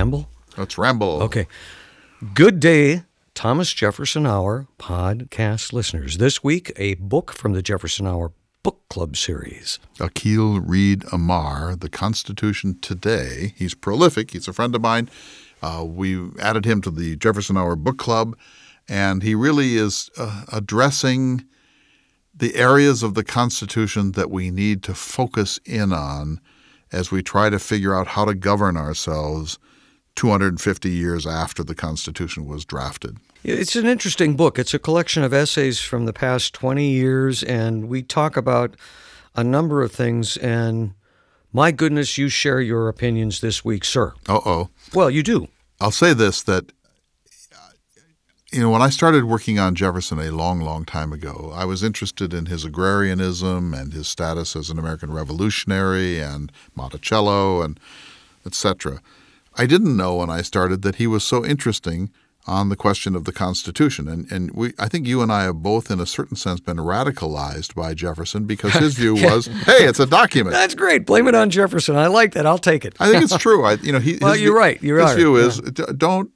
ramble? Let's ramble. Okay. Good day, Thomas Jefferson Hour podcast listeners. This week, a book from the Jefferson Hour Book Club series. Akhil read Amar, The Constitution Today. He's prolific. He's a friend of mine. We added him to the Jefferson Hour Book Club, and he really is addressing the areas of the Constitution that we need to focus in on as we try to figure out how to govern ourselves 250 years after the Constitution was drafted. It's an interesting book. It's a collection of essays from the past 20 years, and we talk about a number of things, and my goodness, you share your opinions this week, sir. Uh-oh. Well, you do. I'll say this, that when I started working on Jefferson a long, long time ago, I was interested in his agrarianism and his status as an American revolutionary and Monticello and et cetera. I didn't know when I started that he was so interesting on the question of the Constitution. And I think you and I have both, in a certain sense, been radicalized by Jefferson because his view was, hey, it's a document. That's great. Blame it on Jefferson. I like that. I'll take it. I think it's true. You're right. His view is, don't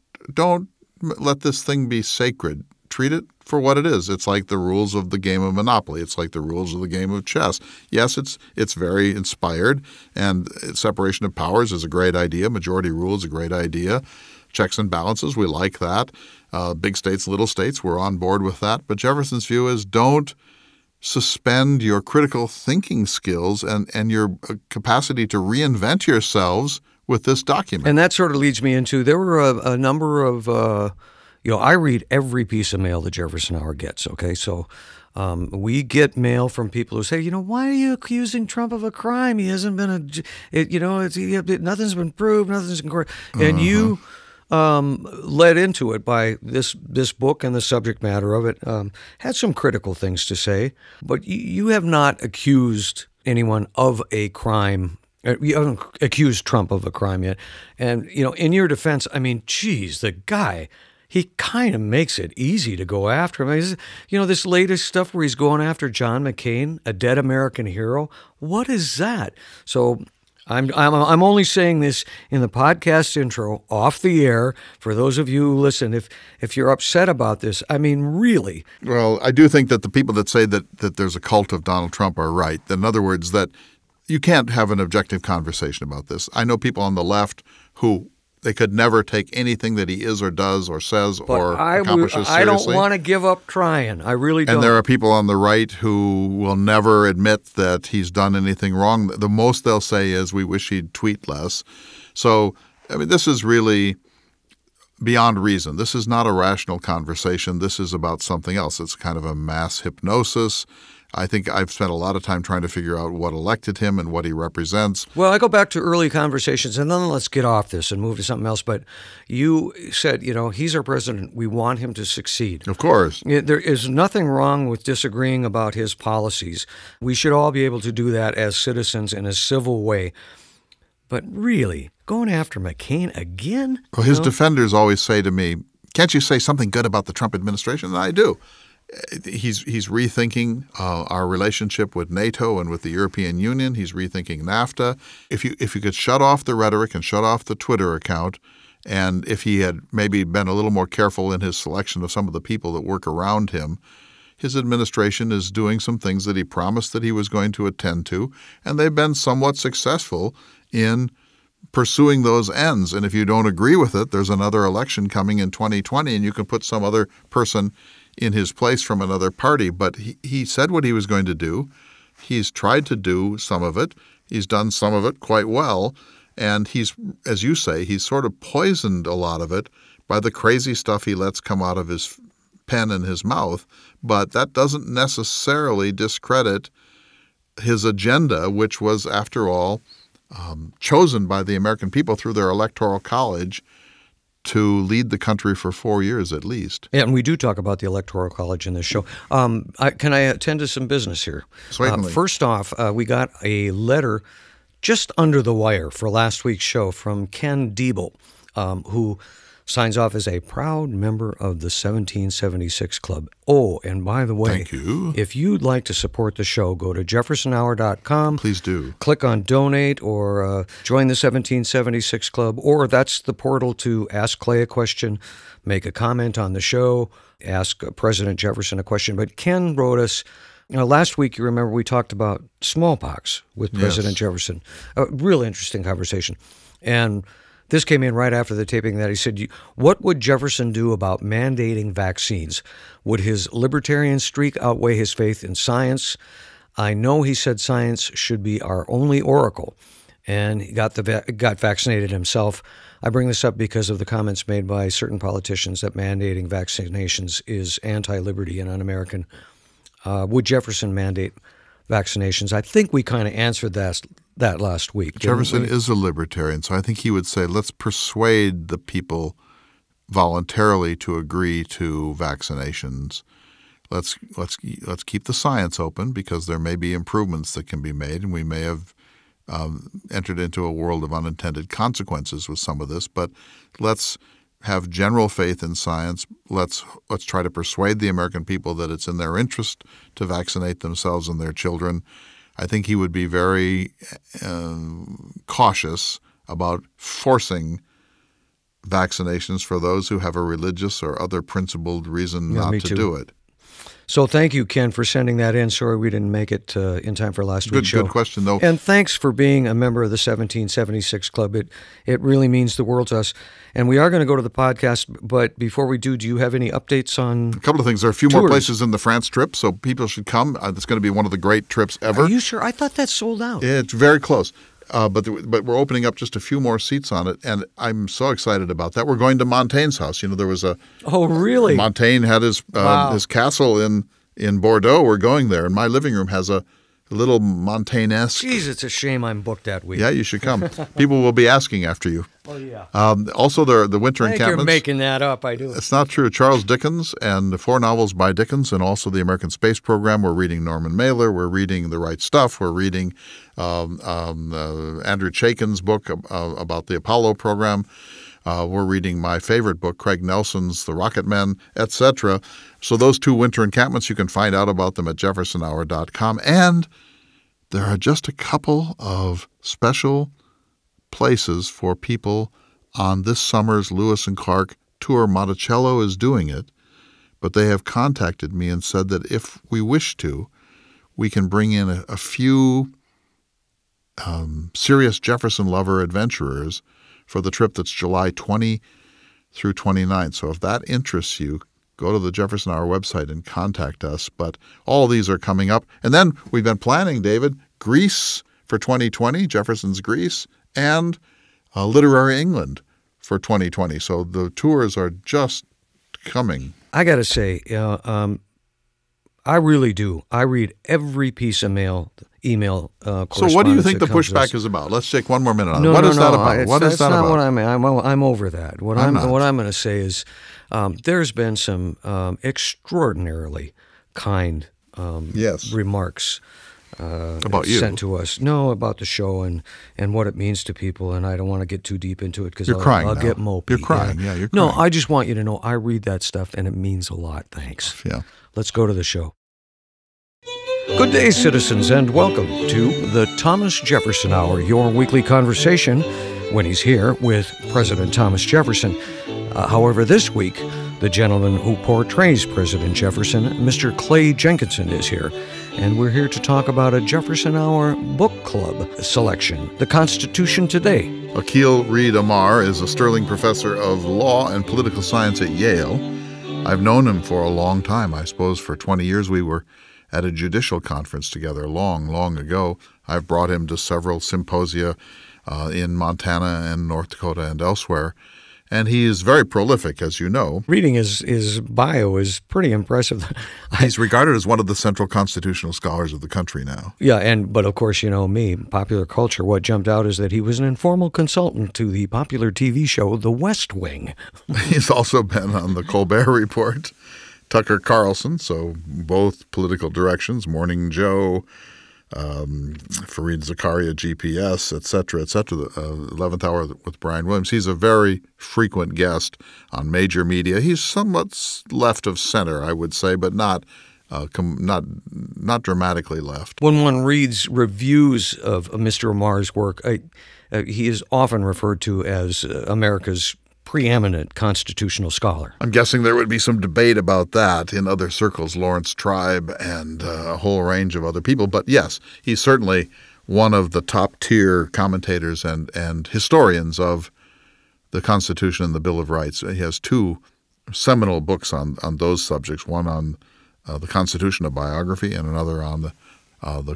let this thing be sacred. Treat it for what it is. It's like the rules of the game of Monopoly. It's like the rules of the game of chess. Yes, it's very inspired, and separation of powers is a great idea. Majority rule is a great idea. Checks and balances, we like that. Big states, little states, we're on board with that. But Jefferson's view is don't suspend your critical thinking skills and your capacity to reinvent yourselves with this document. And that sort of leads me into, there were a number of, I read every piece of mail the Jefferson Hour gets, okay? So we get mail from people who say, why are you accusing Trump of a crime? He hasn't been nothing's been proved, nothing's in court. And you led into it by this book and the subject matter of it, had some critical things to say, but you have not accused anyone of a crime. You haven't accused Trump of a crime yet. And, in your defense, geez, the guy, he kind of makes it easy to go after him. This latest stuff where he's going after John McCain, a dead American hero. What is that? So I'm only saying this in the podcast intro, off the air, for those of you who listen. If you're upset about this, really. Well, I do think that the people that say that there's a cult of Donald Trump are right. In other words, that you can't have an objective conversation about this. I know people on the left who they could never take anything that he is or does or says or accomplishes seriously. I don't want to give up trying. I really don't. And there are people on the right who will never admit that he's done anything wrong. The most they'll say is, we wish he'd tweet less. So, this is really beyond reason. This is not a rational conversation. This is about something else. It's kind of a mass hypnosis. I think I've spent a lot of time trying to figure out what elected him and what he represents. Well, I go back to early conversations, and then let's get off this and move to something else. But you said, he's our president. We want him to succeed. Of course. There is nothing wrong with disagreeing about his policies. We should all be able to do that as citizens in a civil way. But really, going after McCain again? Well, his defenders always say to me, can't you say something good about the Trump administration? And I do. He's rethinking our relationship with NATO and with the European Union. He's rethinking NAFTA. If you could shut off the rhetoric and shut off the Twitter account, and if he had maybe been a little more careful in his selection of some of the people that work around him, his administration is doing some things that he promised that he was going to attend to, and they've been somewhat successful in pursuing those ends. And if you don't agree with it, there's another election coming in 2020, and you can put some other person in his place from another party. But he said what he was going to do. He's tried to do some of it. He's done some of it quite well. And he's, as you say, he's sort of poisoned a lot of it by the crazy stuff he lets come out of his pen and his mouth. But that doesn't necessarily discredit his agenda, which was, after all, chosen by the American people through their electoral college to lead the country for 4 years at least. Yeah, and we do talk about the Electoral College in this show. Can I attend to some business here? Certainly. First off, we got a letter just under the wire for last week's show from Ken Diebel, who signs off as a proud member of the 1776 Club. Oh, and by the way, Thank you. If you'd like to support the show, go to jeffersonhour.com. Please do. Click on donate or join the 1776 Club, or that's the portal to ask Clay a question, make a comment on the show, ask President Jefferson a question. But Ken wrote us, last week, you remember we talked about smallpox with President Jefferson. A real interesting conversation. And this came in right after the taping that he said, what would Jefferson do about mandating vaccines? Would his libertarian streak outweigh his faith in science? I know he said science should be our only oracle, and he got vaccinated himself. I bring this up because of the comments made by certain politicians that mandating vaccinations is anti-liberty and un-American. Would Jefferson mandate vaccinations? I think we kind of answered that last week. Jefferson is a libertarian, so I think he would say, let's persuade the people voluntarily to agree to vaccinations. Let's keep the science open, because there may be improvements that can be made, and we may have entered into a world of unintended consequences with some of this. But let's have general faith in science. Let's try to persuade the American people that it's in their interest to vaccinate themselves and their children. I think he would be very cautious about forcing vaccinations for those who have a religious or other principled reason not to do it. So thank you, Ken, for sending that in. Sorry we didn't make it in time for last week's show. Good question, though. And thanks for being a member of the 1776 Club. It really means the world to us. And we are going to go to the podcast, but before we do you have any updates on A couple of things. There are a few tours? more places in the France trip, so people should come. It's going to be one of the great trips ever. Are you sure? I thought that sold out. It's very close. But we're opening up just a few more seats on it, and I'm so excited about that. We're going to Montaigne's house. There was a Oh, really? Montaigne had his castle in Bordeaux. We're going there, and my living room has a little Montaigne-esque. Jeez, it's a shame I'm booked that week. Yeah, you should come. People will be asking after you. Oh, yeah. Also, the winter I think encampments. you're making that up. I do. It's not true. Charles Dickens and the 4 novels by Dickens, and also the American Space Program. We're reading Norman Mailer. We're reading The Right Stuff. We're reading Andrew Chaikin's book about the Apollo program. We're reading my favorite book, Craig Nelson's The Rocket Men, etc. So those 2 winter encampments, you can find out about them at jeffersonhour.com. And there are just a couple of special places for people on this summer's Lewis and Clark tour. Monticello is doing it, but they have contacted me and said that if we wish to, we can bring in a few serious Jefferson lover adventurers for the trip that's July 20 through 29. So if that interests you, go to the Jefferson Hour website and contact us. But all these are coming up. And then we've been planning, David, Greece for 2020, Jefferson's Greece, and Literary England for 2020. So the tours are just coming. I got to say, I really do. I read every piece of email correspondence. So what do you think the that comes to us. pushback is about? Let's take one more minute on it. No, What no, is no, that about? What is that that's not about? what I mean. I'm over that. What I'm not. What I'm going to say is there's been some extraordinarily kind Yes. remarks About you. sent to us. No, about the show and what it means to people, and I don't want to get too deep into it because You're crying I'll now. get mopey. You're crying. Yeah, you're No, crying. I just want you to know I read that stuff, and it means a lot. Thanks. Yeah. Let's go to the show. Good day, citizens, and welcome to the Thomas Jefferson Hour, your weekly conversation when he's here with President Thomas Jefferson. However, this week, the gentleman who portrays President Jefferson, Mr. Clay Jenkinson, is here, and we're here to talk about a Jefferson Hour book club selection, The Constitution Today. Akhil Reed Amar is a Sterling professor of law and political science at Yale. I've known him for a long time. I suppose for 20 years we were at a judicial conference together long ago. I've brought him to several symposia in Montana and North Dakota and elsewhere. And he is very prolific, as you know. Reading his bio is pretty impressive. He's regarded as one of the central constitutional scholars of the country now. Yeah, but of course, you know me, popular culture, what jumped out is that he was an informal consultant to the popular TV show The West Wing. He's also been on the Colbert Report, Tucker Carlson, so both political directions, Morning Joe, Fareed Zakaria, GPS, et cetera, the 11th Hour with Brian Williams. He's a very frequent guest on major media. He's somewhat left of center, I would say, but not dramatically left. When one reads reviews of Mr. Amar's work, he is often referred to as America's preeminent constitutional scholar. I'm guessing there would be some debate about that in other circles, Lawrence Tribe and a whole range of other people. But yes, he's certainly one of the top-tier commentators and historians of the Constitution and the Bill of Rights. He has two seminal books on those subjects, one on the Constitution, a biography, and another on the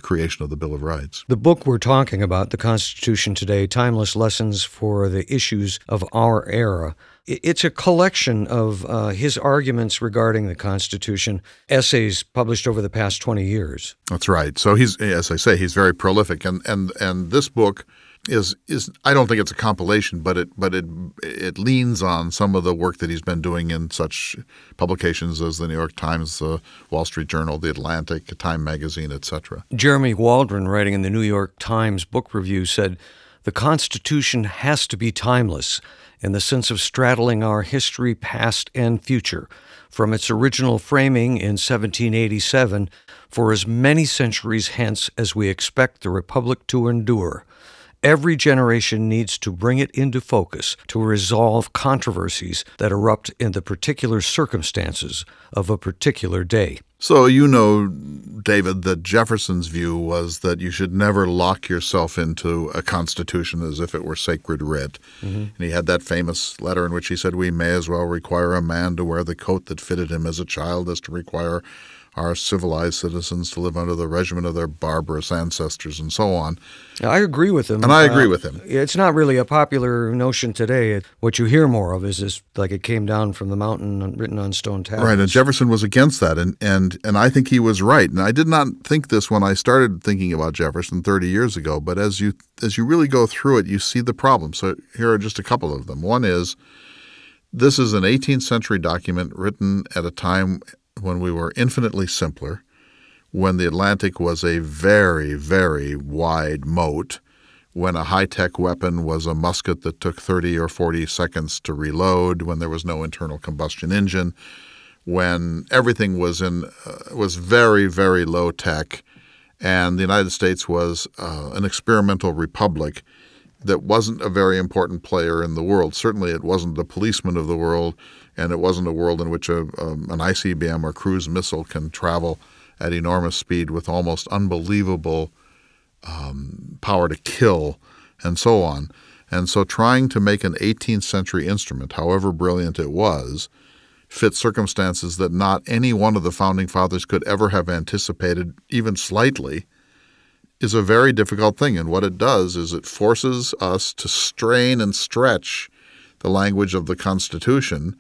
creation of the Bill of Rights. The book we're talking about, The Constitution Today, Timeless Lessons for the Issues of Our Era, it's a collection of his arguments regarding the Constitution, essays published over the past 20 years. That's right. So he's, as I say, he's very prolific. And this book is I don't think it's a compilation, but it leans on some of the work that he's been doing in such publications as the New York Times, the Wall Street Journal, the Atlantic, Time Magazine, etc. Jeremy Waldron, writing in the New York Times Book Review, said, "The Constitution has to be timeless in the sense of straddling our history, past and future, from its original framing in 1787 for as many centuries hence as we expect the Republic to endure. Every generation needs to bring it into focus to resolve controversies that erupt in the particular circumstances of a particular day." So you know, David, that Jefferson's view was that you should never lock yourself into a constitution as if it were sacred writ. Mm-hmm. And he had that famous letter in which he said, "We may as well require a man to wear the coat that fitted him as a child as to require our civilized citizens to live under the regimen of their barbarous ancestors," and so on. I agree with him. And I agree with him. It's not really a popular notion today. What you hear more of is like it came down from the mountain written on stone tablets. Right, and Jefferson was against that, and I think he was right. And I did not think this when I started thinking about Jefferson 30 years ago, but as you really go through it, you see the problem. So here are just a couple of them. One is, this is an 18th century document written at a time when we were infinitely simpler, when the Atlantic was a very, very wide moat, when a high-tech weapon was a musket that took 30 or 40 seconds to reload, when there was no internal combustion engine, when everything was very, very low tech, and the United States was an experimental republic that wasn't a very important player in the world. Certainly it wasn't the policeman of the world, and it wasn't a world in which an ICBM or cruise missile can travel at enormous speed with almost unbelievable power to kill, and so on. And so trying to make an 18th century instrument, however brilliant it was, fit circumstances that not any one of the Founding Fathers could ever have anticipated, even slightly, is a very difficult thing. And what it does is it forces us to strain and stretch the language of the Constitution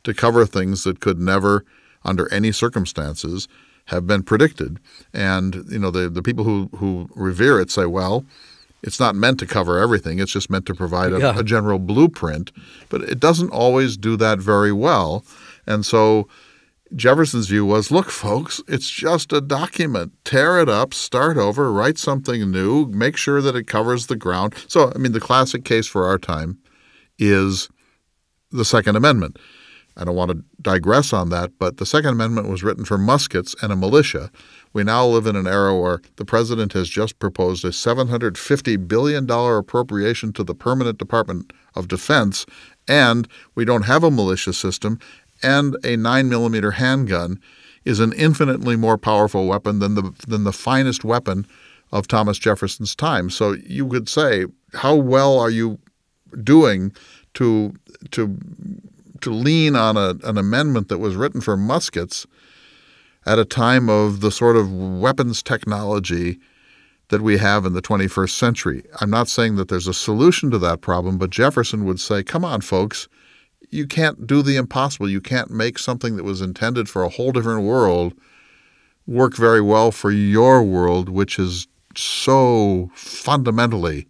to cover things that could never, under any circumstances, have been predicted. And you know, the people who revere it say, well, it's not meant to cover everything. It's just meant to provide a general blueprint. But it doesn't always do that very well. And so Jefferson's view was, look, folks, it's just a document. Tear it up, start over, write something new, make sure that it covers the ground. So, I mean, the classic case for our time is the Second Amendment. I don't want to digress on that, but the Second Amendment was written for muskets and a militia. We now live in an era where the president has just proposed a $750 billion appropriation to the Permanent Department of Defense, and we don't have a militia system, and a 9mm handgun is an infinitely more powerful weapon than the finest weapon of Thomas Jefferson's time. So you could say, how well are you doing to lean on an amendment that was written for muskets at a time of the sort of weapons technology that we have in the 21st century? I'm not saying that there's a solution to that problem, but Jefferson would say, come on, folks, you can't do the impossible. You can't make something that was intended for a whole different world work very well for your world, which is so fundamentally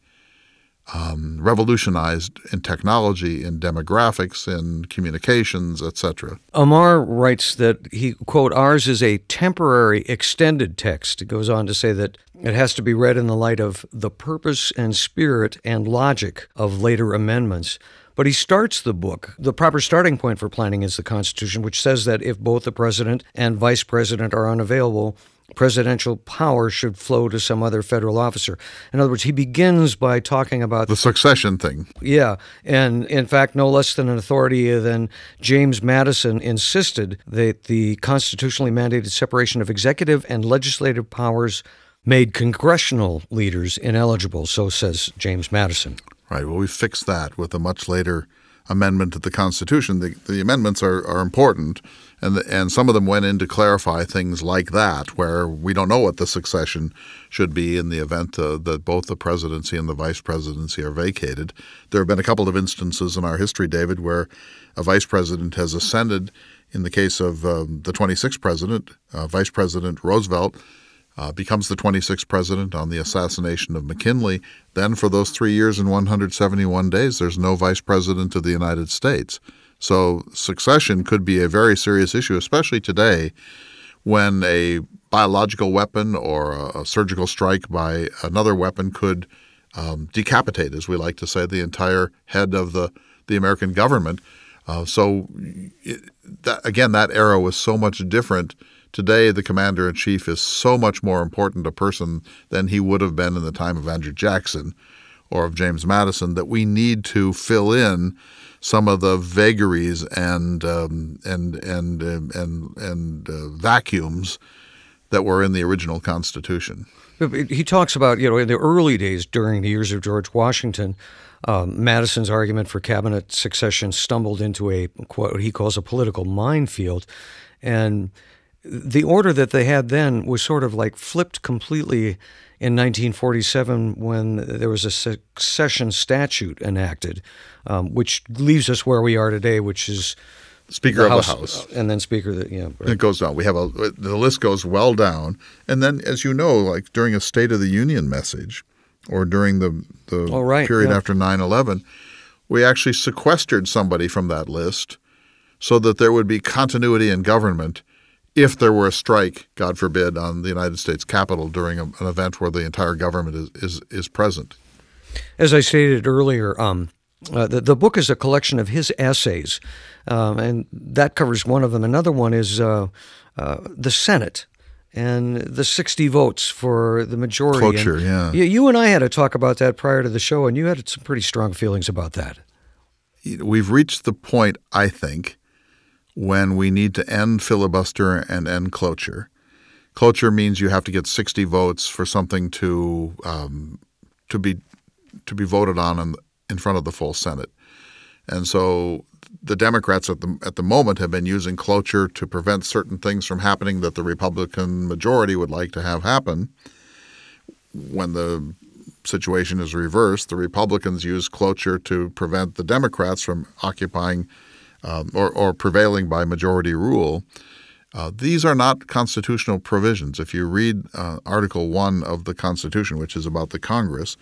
revolutionized in technology, in demographics, in communications, etc. Amar writes that he, quote, ours is a temporary extended text. It goes on to say that it has to be read in the light of the purpose and spirit and logic of later amendments. But he starts the book. The proper starting point for planning is the Constitution, which says that if both the president and vice president are unavailable, presidential power should flow to some other federal officer. In other words, he begins by talking about the succession thing. Yeah, and in fact, no less than an authority than James Madison insisted that the constitutionally mandated separation of executive and legislative powers made congressional leaders ineligible, so says James Madison. Right. Well, we fixed that with a much later amendment to the Constitution. The amendments are important, and some of them went in to clarify things like that, where we don't know what the succession should be in the event that both the presidency and the vice presidency are vacated. There have been a couple of instances in our history, David, where a vice president has ascended. In the case of the 26th president, Vice President Roosevelt becomes the 26th president on the assassination of McKinley. Then for those 3 years and 171 days, there's no vice president of the United States. So succession could be a very serious issue, especially today when a biological weapon or a surgical strike by another weapon could decapitate, as we like to say, the entire head of the American government. That era was so much different. Today, the commander-in-chief is so much more important a person than he would have been in the time of Andrew Jackson or of James Madison, that we need to fill in some of the vagaries and vacuums that were in the original Constitution. He talks about, in the early days during the years of George Washington, Madison's argument for cabinet succession stumbled into what he calls a political minefield. And the order that they had then was sort of like flipped completely in 1947 when there was a succession statute enacted, which leaves us where we are today, which is Speaker of the House. And then Speaker of the, Right. It goes down. The list goes well down. And then, as you know, like during a State of the Union message or during the period after 9/11, we actually sequestered somebody from that list so that there would be continuity in government if there were a strike, God forbid, on the United States Capitol during an event where the entire government is present. As I stated earlier, the book is a collection of his essays, and that covers one of them. Another one is the Senate and the 60 votes for the majority. Cloture, yeah. You and I had a talk about that prior to the show, and you had some pretty strong feelings about that. We've reached the point, I think, when we need to end filibuster and end cloture. Cloture means you have to get 60 votes for something to be voted on in front of the full Senate. And so the Democrats at the moment have been using cloture to prevent certain things from happening that the Republican majority would like to have happen. When the situation is reversed, the Republicans use cloture to prevent the Democrats from occupying or prevailing by majority rule. These are not constitutional provisions. If you read Article 1 of the Constitution, which is about the Congress,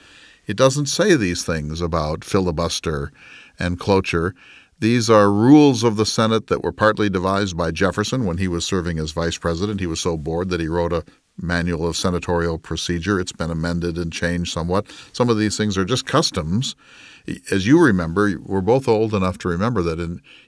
it doesn't say these things about filibuster and cloture. These are rules of the Senate that were partly devised by Jefferson when he was serving as vice president. He was so bored that he wrote a manual of senatorial procedure. It's been amended and changed somewhat. Some of these things are just customs. As you remember, we're both old enough to remember that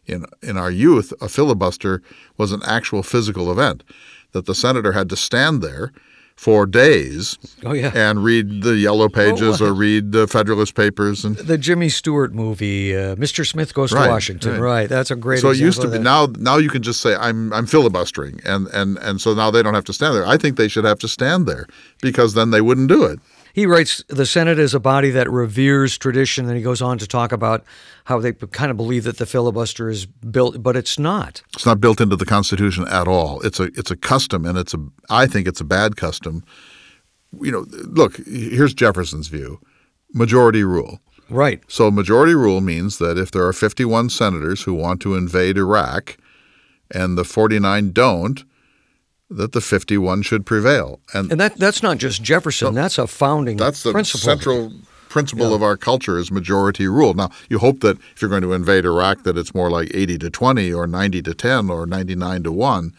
in our youth, a filibuster was an actual physical event, that the senator had to stand there for days and read the Yellow Pages or read the Federalist Papers. And the Jimmy Stewart movie, Mr. Smith Goes to Washington. Right. That's a great example. So it used to be. Now you can just say, I'm filibustering. And so now they don't have to stand there. I think they should have to stand there because then they wouldn't do it. He writes, the Senate is a body that reveres tradition, and he goes on to talk about how they kind of believe that the filibuster is built, but it's not. It's not built into the Constitution at all. It's a custom, and I think it's a bad custom. Look, here's Jefferson's view. Majority rule. Right. So majority rule means that if there are 51 senators who want to invade Iraq and the 49 don't, that the 51 should prevail. And that's not just Jefferson. That's a founding principle. That's the central principle of our culture is majority rule. Now, you hope that if you're going to invade Iraq that it's more like 80-20 or 90-10 or 99-1.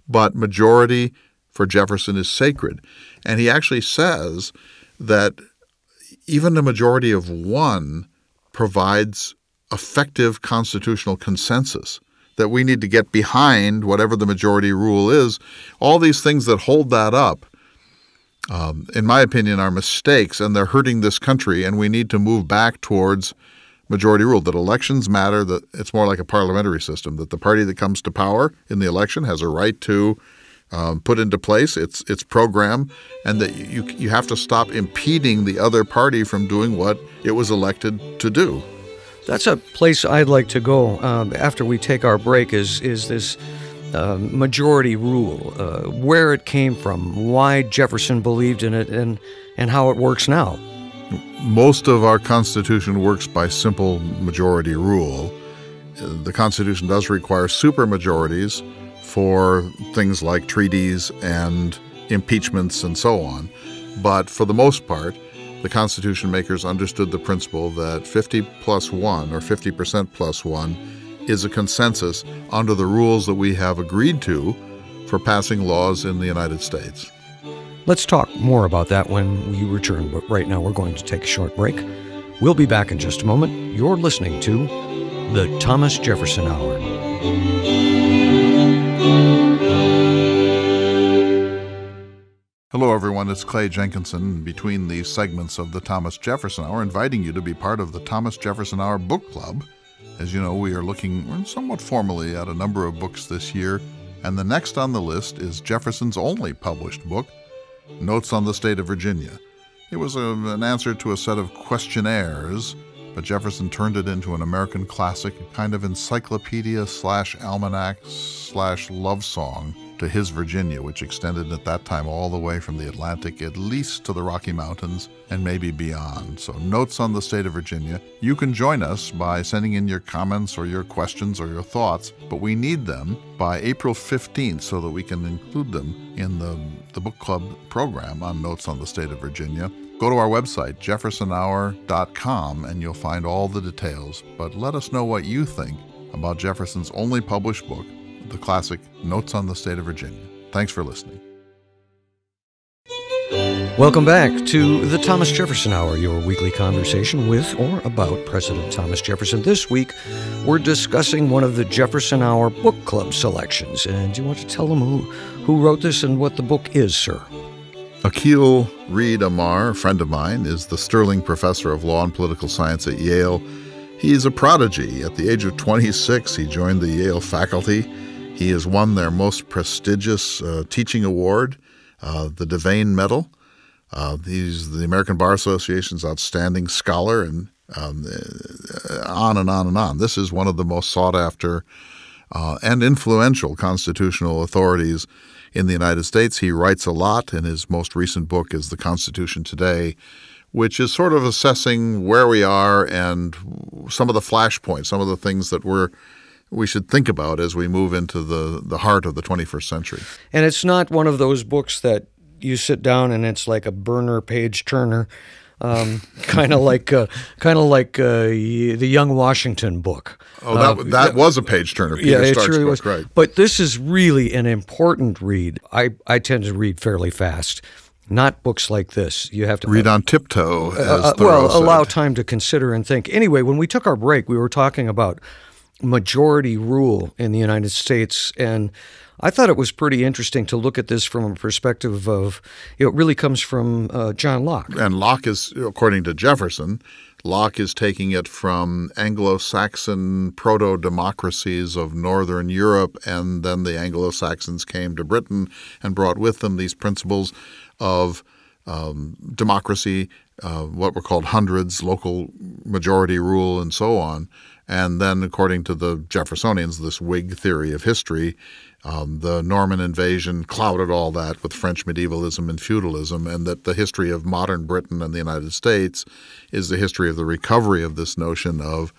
But majority for Jefferson is sacred. And he actually says that even a majority of one provides effective constitutional consensus, that we need to get behind whatever the majority rule is. All these things that hold that up, in my opinion, are mistakes, and they're hurting this country, and we need to move back towards majority rule, that elections matter, that it's more like a parliamentary system, that the party that comes to power in the election has a right to put into place its program, and that you have to stop impeding the other party from doing what it was elected to do. That's a place I'd like to go after we take our break, is this majority rule, where it came from, why Jefferson believed in it, and how it works now. Most of our Constitution works by simple majority rule. The Constitution does require supermajorities for things like treaties and impeachments and so on. But for the most part, the Constitution makers understood the principle that 50 plus 1 or 50% plus 1 is a consensus under the rules that we have agreed to for passing laws in the United States. Let's talk more about that when we return, but right now we're going to take a short break. We'll be back in just a moment. You're listening to the Thomas Jefferson Hour. Hello, everyone. It's Clay Jenkinson between these segments of the Thomas Jefferson Hour, inviting you to be part of the Thomas Jefferson Hour Book Club. As you know, we are looking somewhat formally at a number of books this year, and the next on the list is Jefferson's only published book, Notes on the State of Virginia. It was an answer to a set of questionnaires, but Jefferson turned it into an American classic, a kind of encyclopedia/almanac/love song to his Virginia, which extended at that time all the way from the Atlantic at least to the Rocky Mountains and maybe beyond. So Notes on the State of Virginia. You can join us by sending in your comments or your questions or your thoughts, but we need them by April 15th so that we can include them in the book club program on Notes on the State of Virginia. Go to our website, jeffersonhour.com, and you'll find all the details. But let us know what you think about Jefferson's only published book, the classic Notes on the State of Virginia. Thanks for listening. Welcome back to the Thomas Jefferson Hour, your weekly conversation with or about President Thomas Jefferson. This week, we're discussing one of the Jefferson Hour Book Club selections. And do you want to tell them who wrote this and what the book is, sir? Akhil Reed Amar, a friend of mine, is the Sterling Professor of Law and Political Science at Yale. He is a prodigy. At the age of 26, he joined the Yale faculty. He has won their most prestigious teaching award, the Devane Medal. He's the American Bar Association's outstanding scholar, and on and on and on. This is one of the most sought-after and influential constitutional authorities in the United States. He writes a lot, and his most recent book is The Constitution Today, which is sort of assessing where we are and some of the flashpoints, some of the things that we should think about as we move into the heart of the 21st century. And it's not one of those books that you sit down and it's like a burner page turner, kind of like the Young Washington book. Oh, that was a page turner. Peter Stark's truly book, was. Right? But this is really an important read. I tend to read fairly fast. Not books like this. You have to read on tiptoe. As Thoreau said. Allow time to consider and think. Anyway, when we took our break, we were talking about majority rule in the United States, and I thought it was pretty interesting to look at this from a perspective of, it really comes from John Locke. And Locke is, according to Jefferson, Locke is taking it from Anglo-Saxon proto-democracies of Northern Europe, and then the Anglo-Saxons came to Britain and brought with them these principles of democracy, what were called hundreds, local majority rule, and so on. And then, according to the Jeffersonians, this Whig theory of history, the Norman invasion clouded all that with French medievalism and feudalism, and that the history of modern Britain and the United States is the history of the recovery of this notion of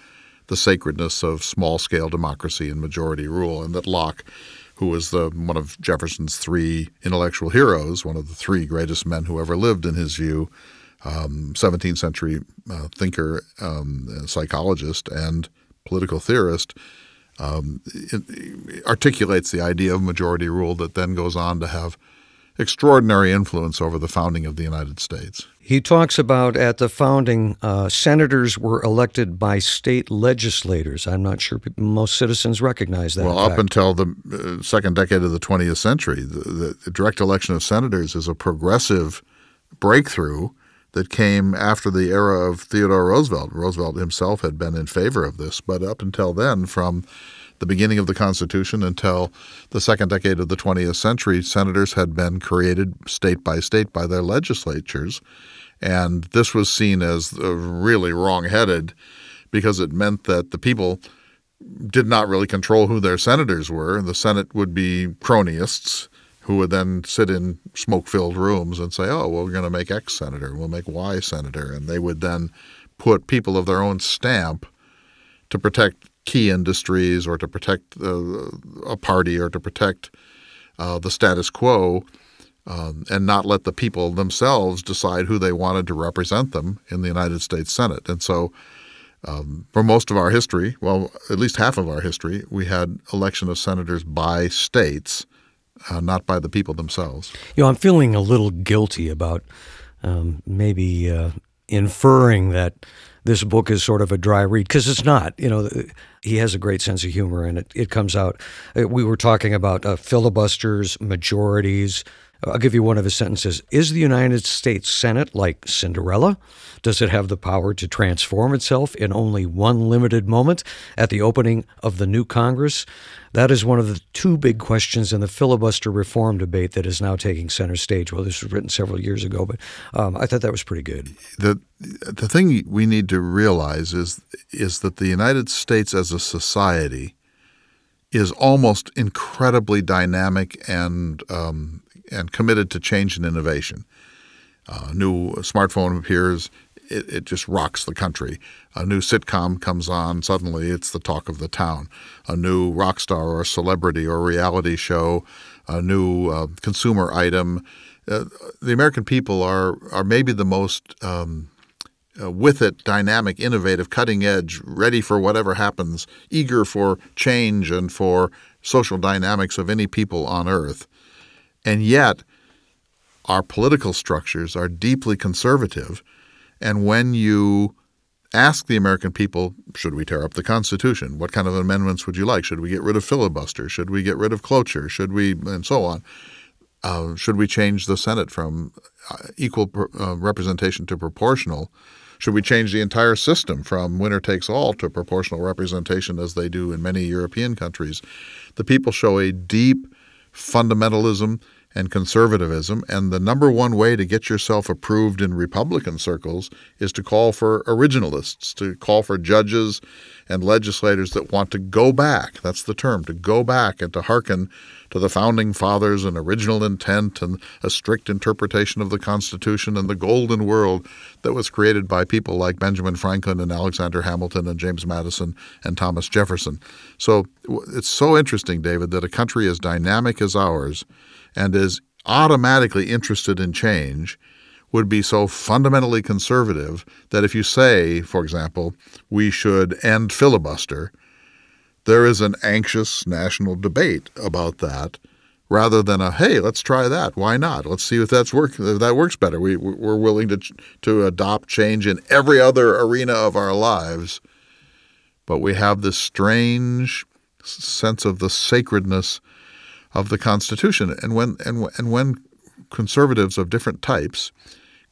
the sacredness of small-scale democracy and majority rule, and that Locke, who was one of Jefferson's three intellectual heroes, one of the three greatest men who ever lived in his view, 17th century thinker, psychologist, and political theorist, it articulates the idea of majority rule that then goes on to have extraordinary influence over the founding of the United States. He talks about at the founding, senators were elected by state legislators. I'm not sure most citizens recognize that. Well, up until the second decade of the 20th century, the direct election of senators is a progressive breakthrough that came after the era of Theodore Roosevelt. Roosevelt himself had been in favor of this, but up until then, from the beginning of the Constitution until the second decade of the 20th century, senators had been created state by state by their legislatures. And this was seen as really wrong-headed because it meant that the people did not really control who their senators were. The Senate would be cronyists who would then sit in smoke-filled rooms and say, oh, well, we're going to make X senator, we'll make Y senator. And they would then put people of their own stamp to protect key industries or to protect a party or to protect the status quo, and not let the people themselves decide who they wanted to represent them in the United States Senate. And so for most of our history, well, at least half of our history, we had election of senators by states, not by the people themselves. I'm feeling a little guilty about maybe inferring that this book is sort of a dry read, because it's not. He has a great sense of humor, and it comes out. We were talking about filibusters, majorities. I'll give you one of his sentences. Is the United States Senate like Cinderella? Does it have the power to transform itself in only one limited moment at the opening of the new Congress? That is one of the two big questions in the filibuster reform debate that is now taking center stage. Well, this was written several years ago, but I thought that was pretty good. The thing we need to realize is that the United States as a society is almost incredibly dynamic and committed to change and innovation. A new smartphone appears, it just rocks the country. A new sitcom comes on, suddenly it's the talk of the town. A new rock star or celebrity or reality show, a new consumer item. The American people are maybe the most with it, dynamic, innovative, cutting edge, ready for whatever happens, eager for change and for social dynamics of any people on earth. And yet, our political structures are deeply conservative. And when you ask the American people, should we tear up the Constitution? What kind of amendments would you like? Should we get rid of filibuster? Should we get rid of cloture? Should we, and so on. Should we change the Senate from equal representation to proportional? Should we change the entire system from winner takes all to proportional representation as they do in many European countries? The people show a deep fundamentalism and conservatism, and the number one way to get yourself approved in Republican circles is to call for originalists, to call for judges and legislators that want to go back. That's the term, to go back and to hearken to the Founding Fathers and original intent and a strict interpretation of the Constitution and the golden world that was created by people like Benjamin Franklin and Alexander Hamilton and James Madison and Thomas Jefferson. So it's so interesting, David, that a country as dynamic as ours and is automatically interested in change would be so fundamentally conservative that if you say, for example, we should end filibuster, there is an anxious national debate about that rather than a, hey, let's try that. Why not? Let's see if that works better. We're willing to adopt change in every other arena of our lives, but we have this strange sense of the sacredness of the Constitution. And when conservatives of different types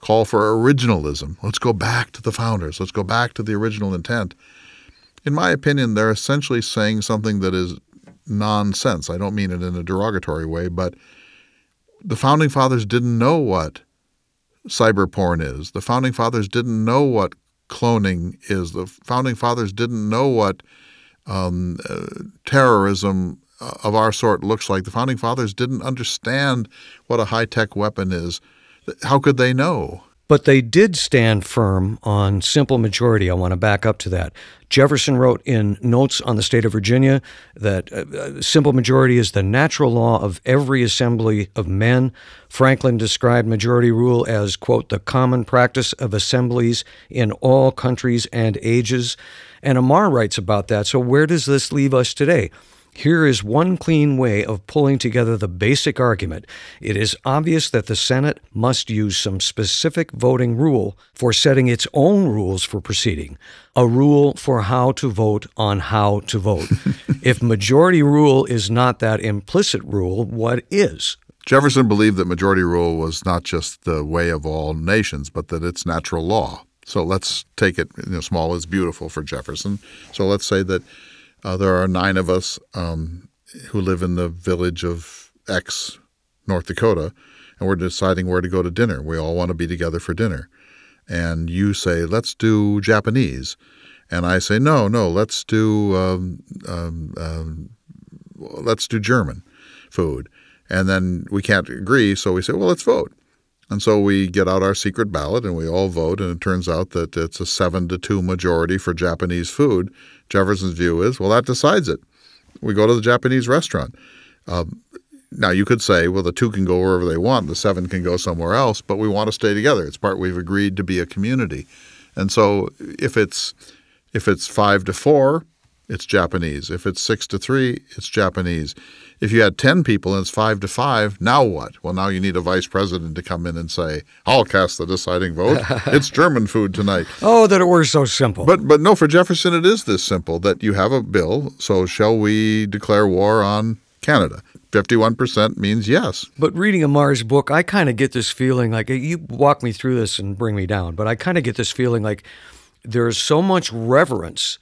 call for originalism, let's go back to the founders, let's go back to the original intent, in my opinion, they're essentially saying something that is nonsense. I don't mean it in a derogatory way, but the Founding Fathers didn't know what cyber porn is. The Founding Fathers didn't know what cloning is. The Founding Fathers didn't know what terrorism of our sort looks like. The Founding Fathers didn't understand what a high-tech weapon is. How could they know? But they did stand firm on simple majority. I want to back up to that. Jefferson wrote in Notes on the State of Virginia that simple majority is the natural law of every assembly of men. Franklin described majority rule as, quote, the common practice of assemblies in all countries and ages. And Amar writes about that. So where does this leave us today? Here is one clean way of pulling together the basic argument. It is obvious that the Senate must use some specific voting rule for setting its own rules for proceeding, a rule for how to vote on how to vote. If majority rule is not that implicit rule, what is? Jefferson believed that majority rule was not just the way of all nations, but that it's natural law. So let's take it, small is beautiful for Jefferson. So let's say that there are 9 of us who live in the village of X, North Dakota, and we're deciding where to go to dinner. We all want to be together for dinner. And you say, let's do Japanese. And I say, no, let's do German food. And then we can't agree, so we say, well, let's vote. And so we get out our secret ballot and we all vote, and it turns out that it's a 7-2 majority for Japanese food. Jefferson's view is, well, that decides it. We go to the Japanese restaurant. Now, you could say, well, the 2 can go wherever they want, the 7 can go somewhere else, but we want to stay together. It's part we've agreed to be a community. And so if it's 5-4, it's Japanese. If it's 6-3, it's Japanese. If you had 10 people and it's 5-5, now what? Well, now you need a vice president to come in and say, I'll cast the deciding vote. It's German food tonight. Oh, that it were so simple. But no, for Jefferson it is this simple, that you have a bill, so shall we declare war on Canada? 51% means yes. But reading Amar's book, I kind of get this feeling like, you walk me through this and bring me down, but I kind of get this feeling like there's so much reverence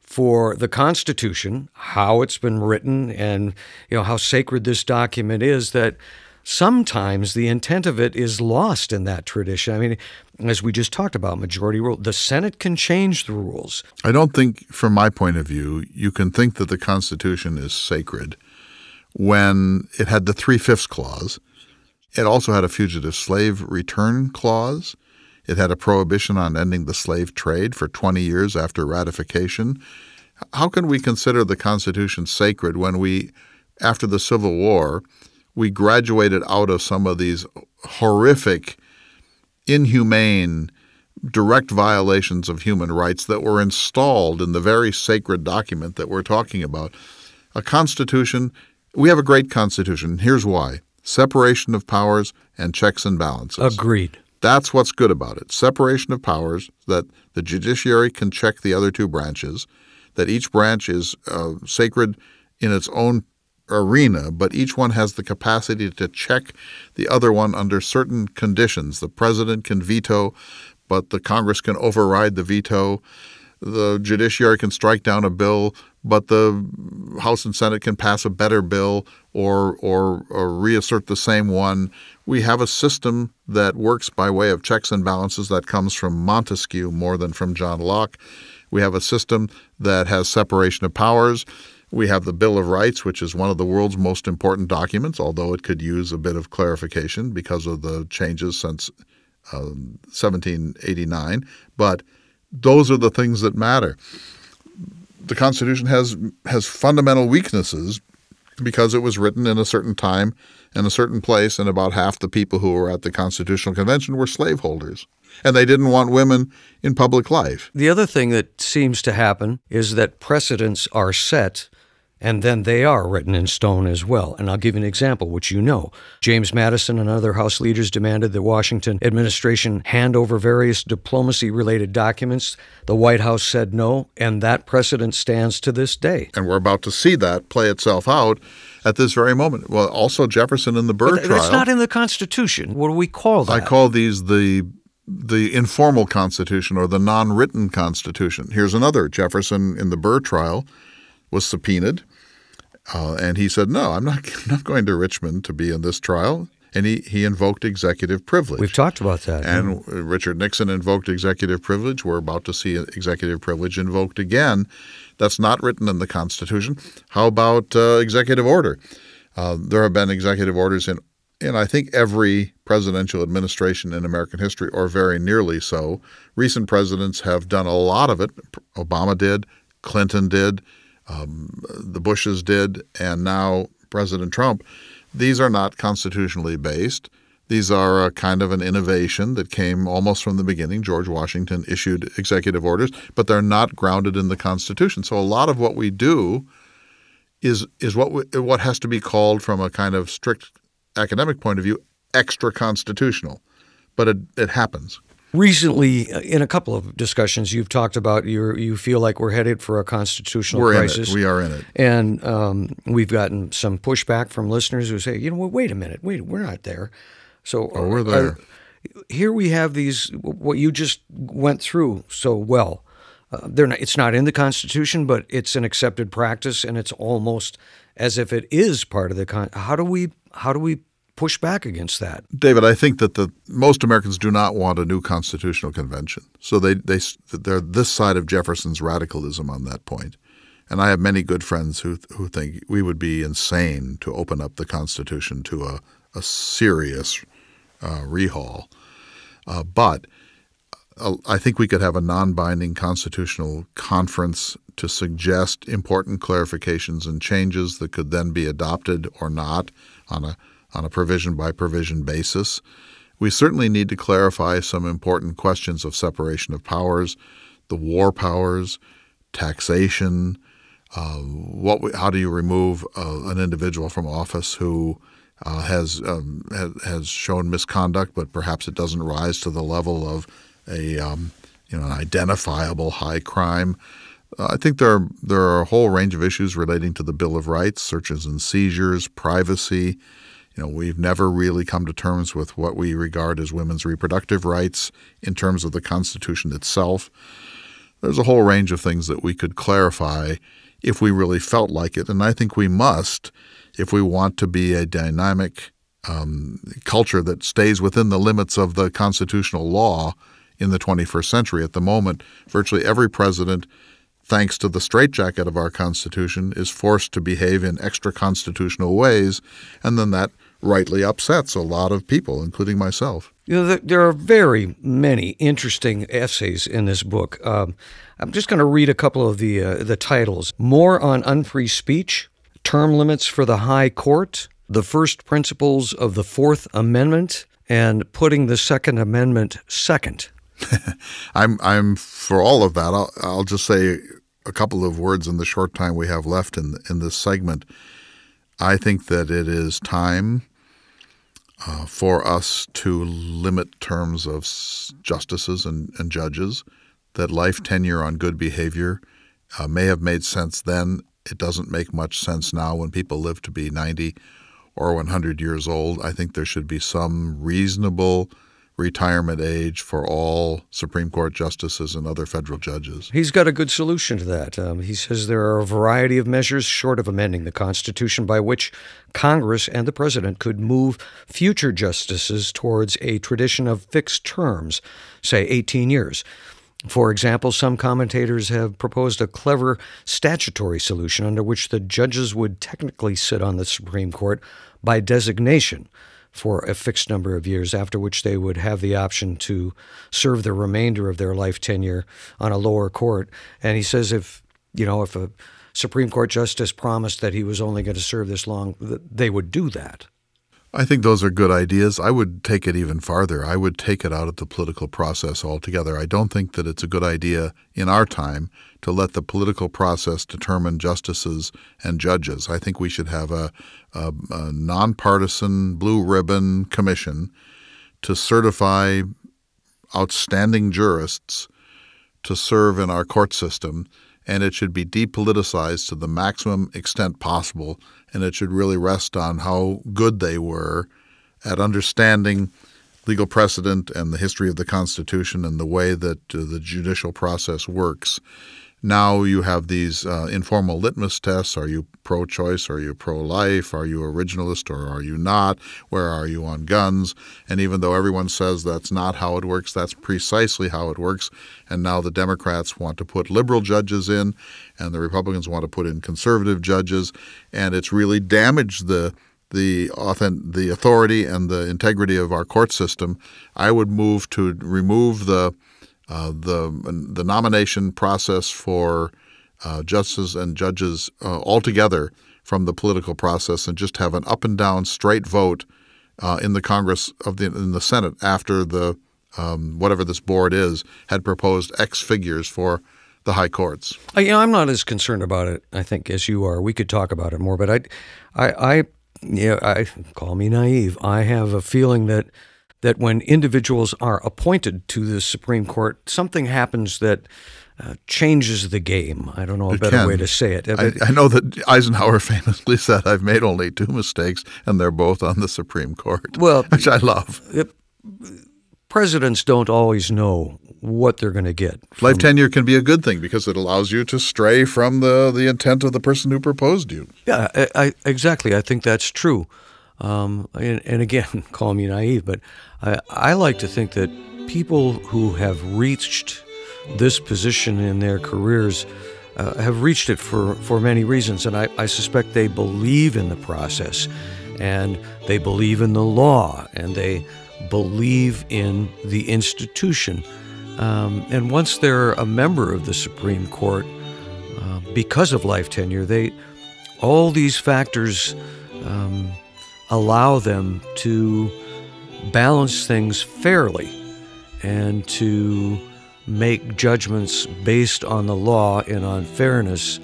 for the Constitution, how it's been written, and how sacred this document is, that sometimes the intent of it is lost in that tradition. I mean, as we just talked about, majority rule, the Senate can change the rules. I don't think, from my point of view, you can think that the Constitution is sacred when it had the 3/5 clause. It also had a fugitive slave return clause. It had a prohibition on ending the slave trade for 20 years after ratification. How can we consider the Constitution sacred when we, after the Civil War, we graduated out of some of these horrific, inhumane, direct violations of human rights that were installed in the very sacred document that we're talking about? A Constitution, we have a great Constitution. Here's why. Separation of powers and checks and balances. Agreed. That's what's good about it. Separation of powers, that the judiciary can check the other 2 branches, that each branch is sacred in its own arena, but each one has the capacity to check the other one under certain conditions. The president can veto, but the Congress can override the veto. The judiciary can strike down a bill, but the House and Senate can pass a better bill or reassert the same one. We have a system that works by way of checks and balances that comes from Montesquieu more than from John Locke. We have a system that has separation of powers. We have the Bill of Rights, which is one of the world's most important documents, although it could use a bit of clarification because of the changes since 1789. But those are the things that matter. The Constitution has fundamental weaknesses because it was written in a certain time and a certain place, and about half the people who were at the Constitutional Convention were slaveholders, and they didn't want women in public life. The other thing that seems to happen is that precedents are set, and then they are written in stone as well. And I'll give you an example, which you know. James Madison and other House leaders demanded the Washington administration hand over various diplomacy-related documents. The White House said no, and that precedent stands to this day. And we're about to see that play itself out at this very moment. Well, also Jefferson in the Burr trial. That's not in the Constitution. What do we call that? I call these the informal Constitution or the non-written Constitution. Here's another. Jefferson in the Burr trial was subpoenaed, and he said, no, I'm not going to Richmond to be in this trial. And he invoked executive privilege. We've talked about that. And Richard Nixon invoked executive privilege. We're about to see executive privilege invoked again. That's not written in the Constitution. How about executive order? There have been executive orders And I think every presidential administration in American history, or very nearly so, recent presidents have done a lot of it. Obama did, Clinton did, the Bushes did, and now President Trump. These are not constitutionally based. These are a kind of an innovation that came almost from the beginning. George Washington issued executive orders, but they're not grounded in the Constitution. So a lot of what we do is what has to be called, from a kind of strict academic point of view, extra constitutional, but it happens. Recently, in a couple of discussions, you've talked about you feel like we're headed for a constitutional crisis. We are in it. And we've gotten some pushback from listeners who say, wait a minute, we're not there. So we're there. Here we have these, what you just went through so well. It's not in the Constitution, but it's an accepted practice, and it's almost as if it is part of the How do we push back against that? David, I think that most Americans do not want a new constitutional convention. So they're this side of Jefferson's radicalism on that point. And I have many good friends who think we would be insane to open up the Constitution to a serious rehaul. But I think we could have a non-binding constitutional conference to suggest important clarifications and changes that could then be adopted or not on a provision-by-provision basis. We certainly need to clarify some important questions of separation of powers, the war powers, taxation. How do you remove an individual from office who has shown misconduct, but perhaps it doesn't rise to the level of an identifiable high crime? I think there are a whole range of issues relating to the Bill of Rights, searches and seizures, privacy. We've never really come to terms with what we regard as women's reproductive rights in terms of the Constitution itself. There's a whole range of things that we could clarify if we really felt like it, and I think we must if we want to be a dynamic culture that stays within the limits of the constitutional law in the 21st century. At the moment, virtually every president, thanks to the straitjacket of our Constitution, is forced to behave in extra-constitutional ways, and then that rightly upsets a lot of people, including myself. There are very many interesting essays in this book. I'm just going to read a couple of the titles. More on Unfree Speech, Term Limits for the High Court, The First Principles of the Fourth Amendment, and Putting the Second Amendment Second. I'm for all of that. I'll just say a couple of words in the short time we have left in this segment. I think that it is time for us to limit terms of justices and judges, that life tenure on good behavior may have made sense then. It doesn't make much sense now when people live to be 90 or 100 years old. I think there should be some reasonable retirement age for all Supreme Court justices and other federal judges. He's got a good solution to that. He says there are a variety of measures short of amending the Constitution by which Congress and the President could move future justices towards a tradition of fixed terms, say 18 years. For example, some commentators have proposed a clever statutory solution under which the judges would technically sit on the Supreme Court by designation for a fixed number of years, after which they would have the option to serve the remainder of their life tenure on a lower court. And he says if a Supreme Court justice promised that he was only going to serve this long, they would do that. I think those are good ideas. I would take it even farther. I would take it out of the political process altogether. I don't think that it's a good idea in our time to let the political process determine justices and judges. I think we should have a nonpartisan blue ribbon commission to certify outstanding jurists to serve in our court system, and it should be depoliticized to the maximum extent possible, and it should really rest on how good they were at understanding legal precedent and the history of the Constitution and the way that the judicial process works. Now you have these informal litmus tests. Are you pro-choice? Are you pro-life? Are you originalist or are you not? Where are you on guns? And even though everyone says that's not how it works, that's precisely how it works. And now the Democrats want to put liberal judges in, and the Republicans want to put in conservative judges. And it's really damaged the the authority and the integrity of our court system, I would move to remove the nomination process for justices and judges altogether from the political process, and just have an up and down straight vote in the Congress in the Senate after the whatever this board is had proposed X figures for the high courts. I'm not as concerned about it, I think, as you are. We could talk about it more, but I call me naive. I have a feeling that when individuals are appointed to the Supreme Court, something happens that changes the game. I don't know a better way to say it. I know that Eisenhower famously said, "I've made only 2 mistakes, and they're both on the Supreme Court," which I love. Presidents don't always know what they're going to get. Life tenure can be a good thing because it allows you to stray from the intent of the person who proposed you. Yeah, exactly. I think that's true. And again, call me naive, but I like to think that people who have reached this position in their careers have reached it for many reasons. And I suspect they believe in the process, and they believe in the law, and they believe in the institution. And once they're a member of the Supreme Court, because of life tenure, all these factors allow them to balance things fairly and to make judgments based on the law and on fairness.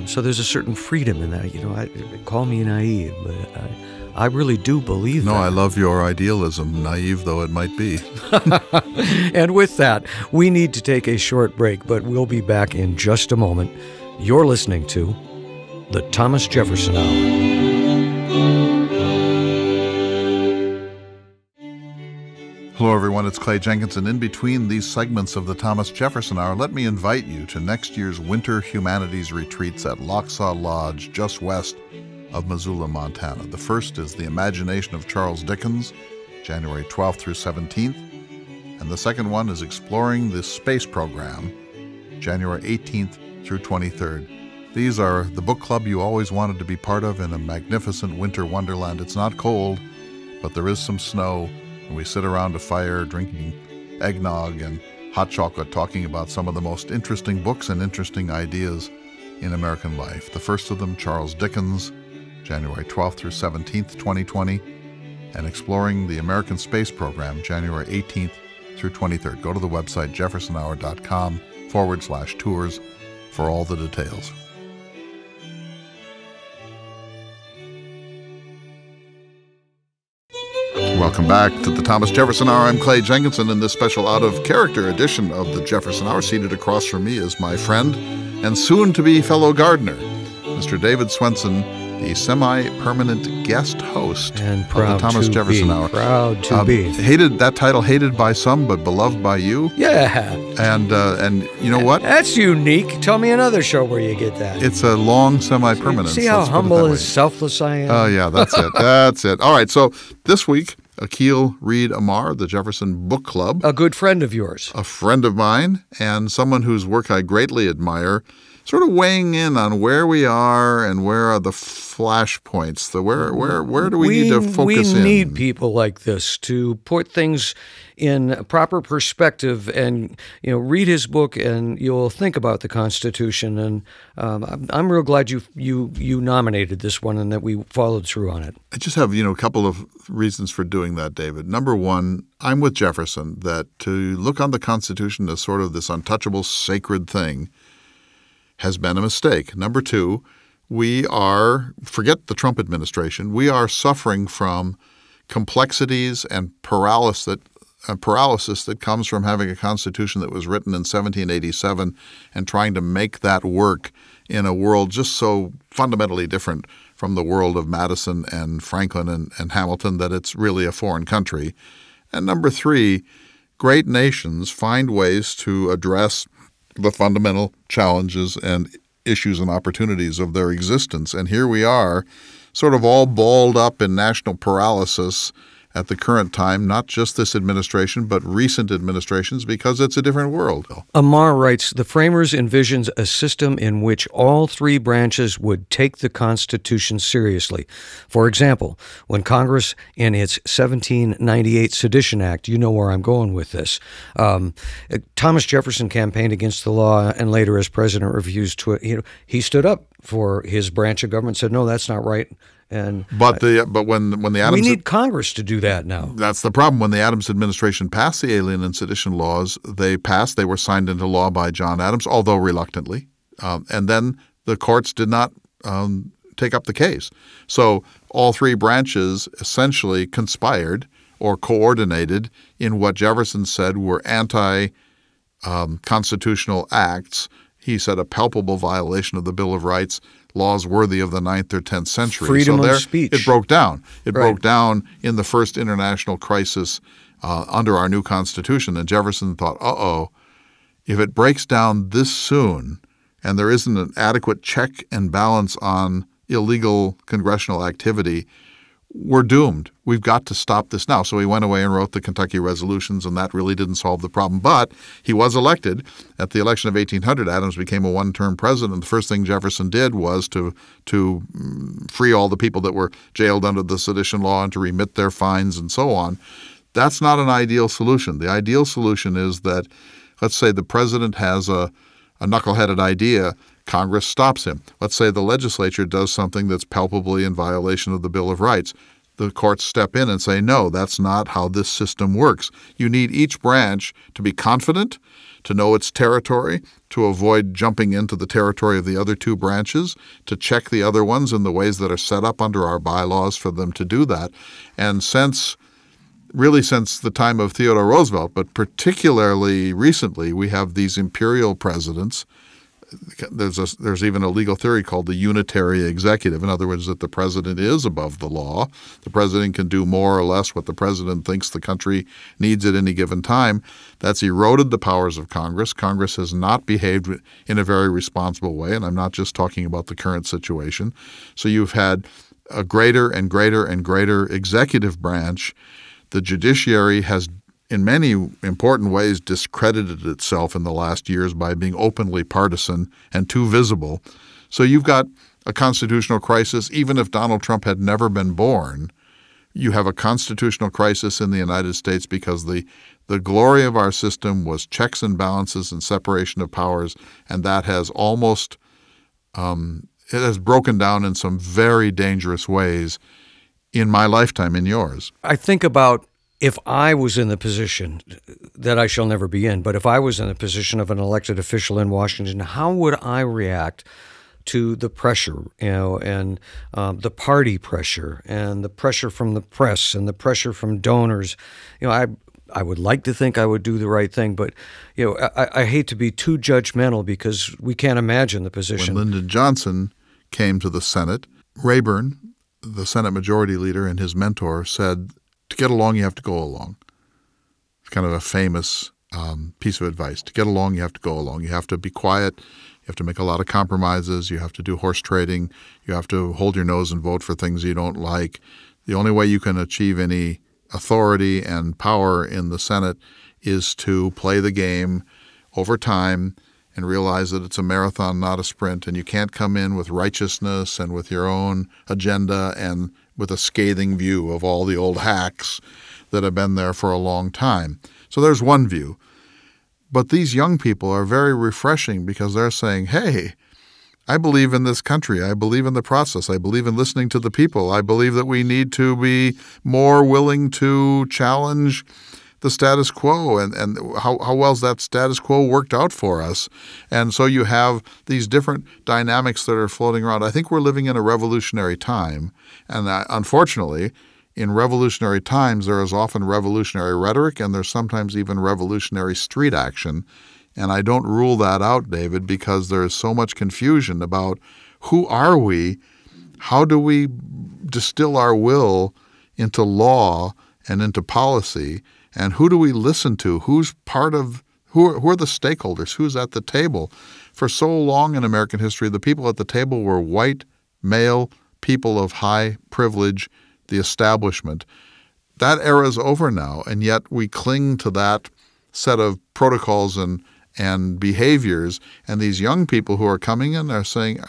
So there's a certain freedom in that. Call me naive, but I really do believe that. No, I love your idealism, naive though it might be. And with that, we need to take a short break, but we'll be back in just a moment. You're listening to the Thomas Jefferson Hour. Hello, everyone. It's Clay Jenkinson. In between these segments of the Thomas Jefferson Hour, let me invite you to next year's Winter Humanities retreats at Locksaw Lodge, just west of Missoula, Montana. The first is The Imagination of Charles Dickens, January 12th through 17th. And the second one is Exploring the Space Program, January 18th through 23rd. These are the book club you always wanted to be part of in a magnificent winter wonderland. It's not cold, but there is some snow. And we sit around a fire drinking eggnog and hot chocolate, talking about some of the most interesting books and interesting ideas in American life. The first of them, Charles Dickens, January 12th through 17th, 2020, and Exploring the American Space Program, January 18th through 23rd. Go to the website jeffersonhour.com/tours for all the details. Welcome back to the Thomas Jefferson Hour. I'm Clay Jenkinson. In this special out-of-character edition of the Jefferson Hour, seated across from me is my friend and soon-to-be fellow gardener, Mr. David Swenson, the semi-permanent guest host and of the Thomas Jefferson Hour. Proud to be. That title hated by some, but beloved by you. Yeah. And you know what? That's unique. Tell me another show where you get that. It's a long semi-permanence. See how humble and selfless I am? Oh, yeah, that's it. That's it. All right, so this week, Akhil Reed Amar, the Jefferson Book Club. A good friend of yours. A friend of mine, and someone whose work I greatly admire, sort of weighing in on where we are and where are the flashpoints. Where do we need to focus in? We need people like this to put things in proper perspective, and read his book, and you'll think about the Constitution. And I'm real glad you nominated this one and that we followed through on it. I just have a couple of reasons for doing that, David. Number one, I'm with Jefferson that to look on the Constitution as sort of this untouchable, sacred thing has been a mistake. Number two, forget the Trump administration, we are suffering from complexities and paralysis that comes from having a Constitution that was written in 1787 and trying to make that work in a world just so fundamentally different from the world of Madison and Franklin and Hamilton that it's really a foreign country. And number three, great nations find ways to address the fundamental challenges and issues and opportunities of their existence. And here we are, sort of all balled up in national paralysis, at the current time, not just this administration, but recent administrations, because it's a different world. Amar writes, the framers envisioned a system in which all three branches would take the Constitution seriously. For example, when Congress, in its 1798 Sedition Act, you know where I'm going with this, Thomas Jefferson campaigned against the law and later as president refused to, he stood up for his branch of government, said, no, that's not right. And but when the Adams, we need Congress to do that now. That's the problem. When the Adams administration passed the Alien and Sedition laws, they were signed into law by John Adams, although reluctantly, and then the courts did not take up the case. So all three branches essentially conspired or coordinated in what Jefferson said were anti-constitutional acts. He said a palpable violation of the Bill of Rights, laws worthy of the 9th or 10th century. Freedom of speech. It broke down. It Right. broke down in the first international crisis under our new Constitution. And Jefferson thought, if it breaks down this soon and there isn't an adequate check and balance on illegal congressional activity, we're doomed. We've got to stop this now. So he went away and wrote the Kentucky resolutions, and that really didn't solve the problem. But he was elected. At the election of 1800, Adams became a one-term president. The first thing Jefferson did was to free all the people that were jailed under the sedition law and to remit their fines and so on. That's not an ideal solution. The ideal solution is that, let's say the president has a knuckleheaded idea, Congress stops him. Let's say the legislature does something that's palpably in violation of the Bill of Rights. The courts step in and say, no, that's not how this system works. You need each branch to be confident, to know its territory, to avoid jumping into the territory of the other two branches, to check the other ones in the ways that are set up under our bylaws for them to do that. And since the time of Theodore Roosevelt, but particularly recently, we have these imperial presidents. There's even a legal theory called the unitary executive. In other words, that the president is above the law. The president can do more or less what the president thinks the country needs at any given time. That's eroded the powers of Congress. Congress has not behaved in a very responsible way, and I'm not just talking about the current situation. So you've had a greater and greater and greater executive branch. The judiciary has in many important ways discredited itself in the last years by being openly partisan and too visible. So you've got a constitutional crisis. Even if Donald Trump had never been born, you have a constitutional crisis in the United States because the glory of our system was checks and balances and separation of powers, and that has almost it has broken down in some very dangerous ways in my lifetime, in yours. I think about if I was in the position that I shall never be in, but if I was in the position of an elected official in Washington, how would I react to the pressure, and the party pressure and the pressure from the press and the pressure from donors? I would like to think I would do the right thing, but I hate to be too judgmental because we can't imagine the position. When Lyndon Johnson came to the Senate, Rayburn, the Senate Majority Leader, and his mentor said, to get along, you have to go along. It's kind of a famous piece of advice. To get along, you have to go along. You have to be quiet. You have to make a lot of compromises. You have to do horse trading. You have to hold your nose and vote for things you don't like. The only way you can achieve any authority and power in the Senate is to play the game over time and realize that it's a marathon, not a sprint, and you can't come in with righteousness and with your own agenda and with a scathing view of all the old hacks that have been there for a long time. So there's one view. But these young people are very refreshing because they're saying, hey, I believe in this country. I believe in the process. I believe in listening to the people. I believe that we need to be more willing to challenge the status quo and how well's that status quo worked out for us. And so you have these different dynamics that are floating around. I think we're living in a revolutionary time. And unfortunately, in revolutionary times, there is often revolutionary rhetoric and there's sometimes even revolutionary street action. And I don't rule that out, David, because there is so much confusion about who are we, how do we distill our will into law and into policy, and who do we listen to? Who's part of who are the stakeholders? Who's at the table? For so long in American history, the people at the table were white, male, people of high privilege, the establishment. That era is over now, and yet we cling to that set of protocols and behaviors, and these young people who are coming in are saying,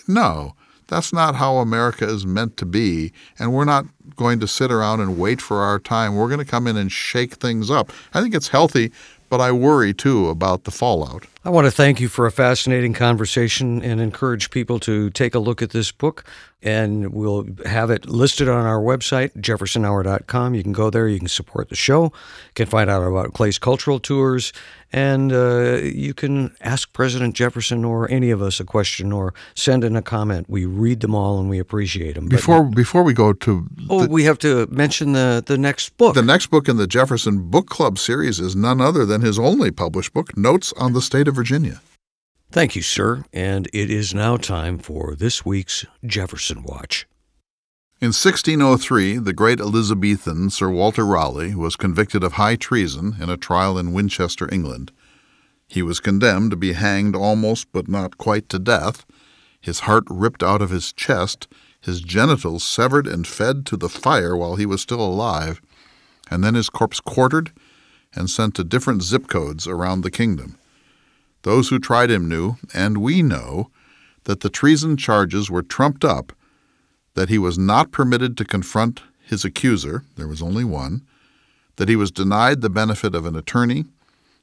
no, that's not how America is meant to be, and we're not going to sit around and wait for our time. We're going to come in and shake things up. I think it's healthy, but I worry, too, about the fallout. I want to thank you for a fascinating conversation and encourage people to take a look at this book. And we'll have it listed on our website, jeffersonhour.com. You can go there. You can support the show. You can find out about Clay's cultural tours. And you can ask President Jefferson or any of us a question or send in a comment. We read them all and we appreciate them. Before we go to... we have to mention the next book. The next book in the Jefferson Book Club series is none other than his only published book, Notes on the State of Virginia. Thank you, sir. And it is now time for this week's Jefferson Watch. In 1603, the great Elizabethan Sir Walter Raleigh was convicted of high treason in a trial in Winchester, England. He was condemned to be hanged almost but not quite to death, his heart ripped out of his chest, his genitals severed and fed to the fire while he was still alive, and then his corpse quartered and sent to different zip codes around the kingdom. Those who tried him knew, and we know, that the treason charges were trumped up, that he was not permitted to confront his accuser, there was only one, that he was denied the benefit of an attorney,